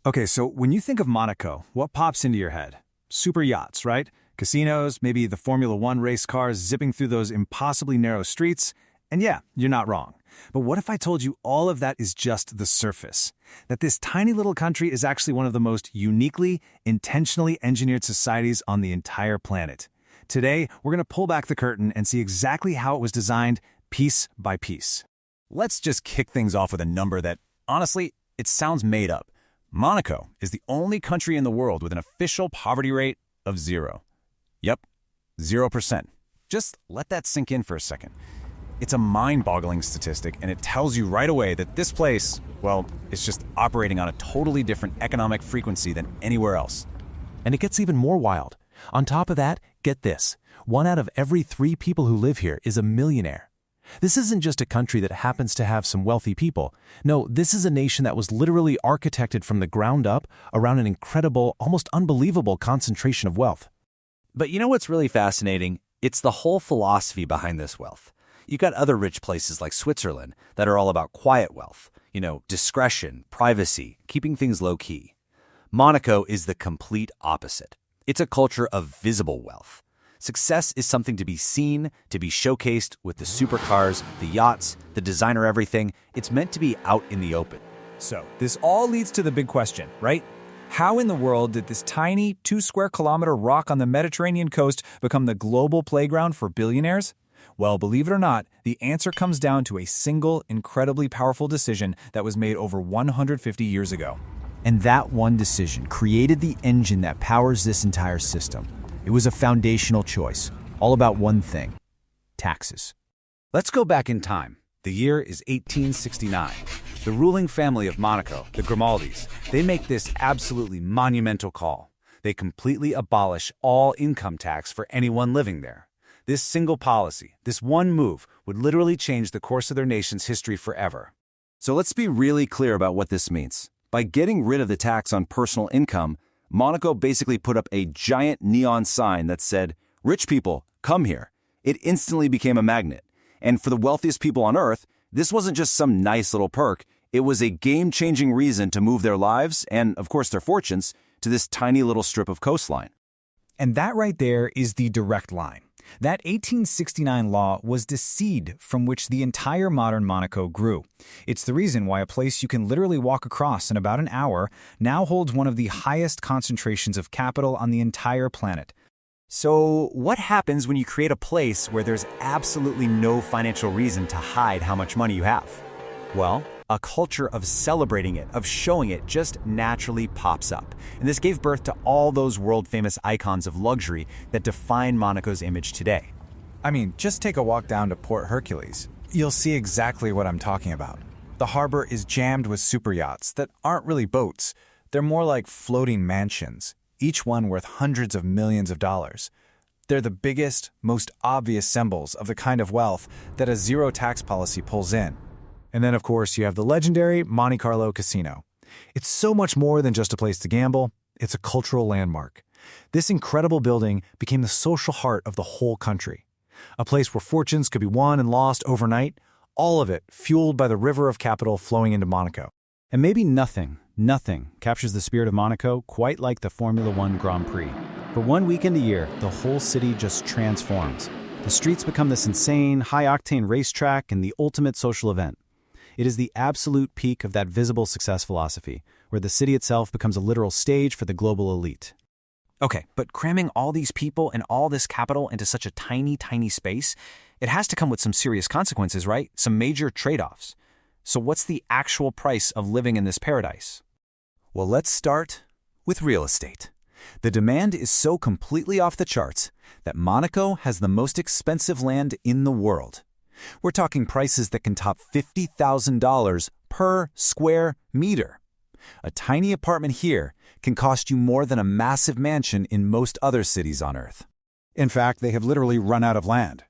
Okay, so when you think of Monaco, what pops into your head? Super yachts, right? Casinos, maybe the Formula One race cars zipping through those impossibly narrow streets. And yeah, you're not wrong. But what if I told you all of that is just the surface? That this tiny little country is actually one of the most uniquely, intentionally engineered societies on the entire planet. Today, we're going to pull back the curtain and see exactly how it was designed piece by piece. Let's just kick things off with a number that, honestly, it sounds made up. Monaco is the only country in the world with an official poverty rate of 0. Yep, 0%. Just let that sink in for a second. It's a mind-boggling statistic, and it tells you right away that this place, well, it's just operating on a totally different economic frequency than anywhere else. And it gets even more wild. On top of that, get this. 1 out of every 3 people who live here is a millionaire. This isn't just a country that happens to have some wealthy people. No, this is a nation that was literally architected from the ground up around an incredible, almost unbelievable concentration of wealth. But you know what's really fascinating? It's the whole philosophy behind this wealth. You've got other rich places like Switzerland that are all about quiet wealth, discretion, privacy, keeping things low-key. Monaco is the complete opposite. It's a culture of visible wealth. Success is something to be seen, to be showcased with the supercars, the yachts, the designer everything. It's meant to be out in the open. So, this all leads to the big question, right? How in the world did this tiny 2-square-kilometer rock on the Mediterranean coast become the global playground for billionaires? Well, believe it or not, the answer comes down to a single, incredibly powerful decision that was made over 150 years ago. And that one decision created the engine that powers this entire system. It was a foundational choice, all about one thing: taxes. Let's go back in time. The year is 1869. The ruling family of Monaco, the Grimaldis, they make this absolutely monumental call. They completely abolish all income tax for anyone living there. This single policy, this one move, would literally change the course of their nation's history forever. So let's be really clear about what this means. By getting rid of the tax on personal income, Monaco basically put up a giant neon sign that said, "Rich people, come here." It instantly became a magnet. And for the wealthiest people on Earth, this wasn't just some nice little perk. It was a game-changing reason to move their lives, and of course their fortunes, to this tiny little strip of coastline. And that right there is the direct line. That 1869 law was the seed from which the entire modern Monaco grew. It's the reason why a place you can literally walk across in about an hour now holds one of the highest concentrations of capital on the entire planet. So, what happens when you create a place where there's absolutely no financial reason to hide how much money you have? Well, a culture of celebrating it, of showing it, just naturally pops up. And this gave birth to all those world-famous icons of luxury that define Monaco's image today. I mean, just take a walk down to Port Hercules. You'll see exactly what I'm talking about. The harbor is jammed with super yachts that aren't really boats. They're more like floating mansions, each one worth hundreds of millions of dollars. They're the biggest, most obvious symbols of the kind of wealth that a zero tax policy pulls in. And then, of course, you have the legendary Monte Carlo Casino. It's so much more than just a place to gamble. It's a cultural landmark. This incredible building became the social heart of the whole country. A place where fortunes could be won and lost overnight, all of it fueled by the river of capital flowing into Monaco. And maybe nothing captures the spirit of Monaco quite like the Formula One Grand Prix. For one weekend a year, the whole city just transforms. The streets become this insane, high-octane racetrack and the ultimate social event. It is the absolute peak of that visible success philosophy, where the city itself becomes a literal stage for the global elite. Okay, but cramming all these people and all this capital into such a tiny, tiny space, it has to come with some serious consequences, right? Some major trade-offs. So what's the actual price of living in this paradise? Well, let's start with real estate. The demand is so completely off the charts that Monaco has the most expensive land in the world. We're talking prices that can top $50,000 per square meter. A tiny apartment here can cost you more than a massive mansion in most other cities on Earth. In fact, they have literally run out of land.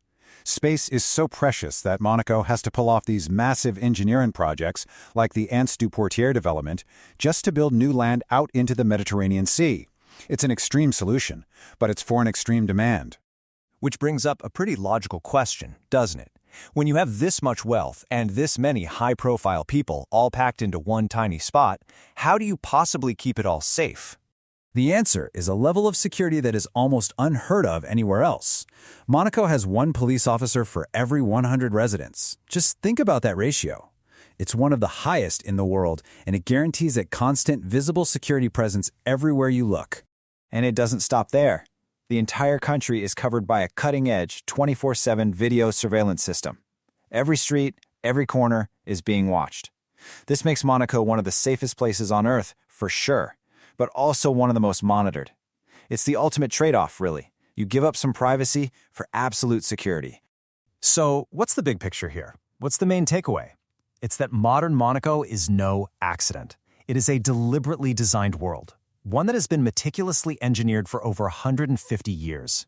Space is so precious that Monaco has to pull off these massive engineering projects like the Anse du Portier development just to build new land out into the Mediterranean Sea. It's an extreme solution, but it's for an extreme demand. Which brings up a pretty logical question, doesn't it? When you have this much wealth and this many high-profile people all packed into one tiny spot, how do you possibly keep it all safe? The answer is a level of security that is almost unheard of anywhere else. Monaco has one police officer for every 100 residents. Just think about that ratio. It's one of the highest in the world, and it guarantees a constant, visible security presence everywhere you look. And it doesn't stop there. The entire country is covered by a cutting-edge, 24/7 video surveillance system. Every street, every corner is being watched. This makes Monaco one of the safest places on Earth, for sure, but also one of the most monitored. It's the ultimate trade-off, really. You give up some privacy for absolute security. So, what's the big picture here? What's the main takeaway? It's that modern Monaco is no accident. It is a deliberately designed world, one that has been meticulously engineered for over 150 years.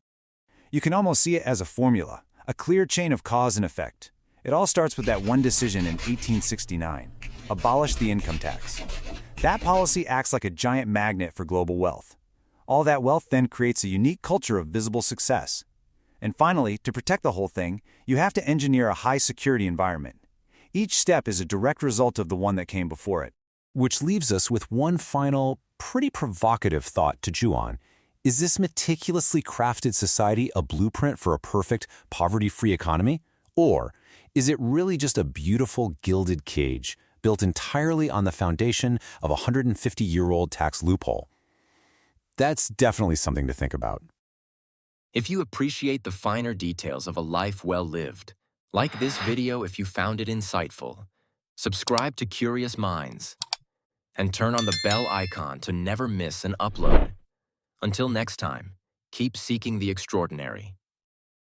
You can almost see it as a formula, a clear chain of cause and effect. It all starts with that one decision in 1869, abolish the income tax. That policy acts like a giant magnet for global wealth. All that wealth then creates a unique culture of visible success. And finally, to protect the whole thing, you have to engineer a high-security environment. Each step is a direct result of the one that came before it. Which leaves us with one final, pretty provocative thought to chew on. Is this meticulously crafted society a blueprint for a perfect, poverty-free economy? Or is it really just a beautiful, gilded cage built entirely on the foundation of a 150-year-old tax loophole? That's definitely something to think about. If you appreciate the finer details of a life well lived, like this video if you found it insightful, subscribe to Curious Minds, and turn on the bell icon to never miss an upload. Until next time, keep seeking the extraordinary.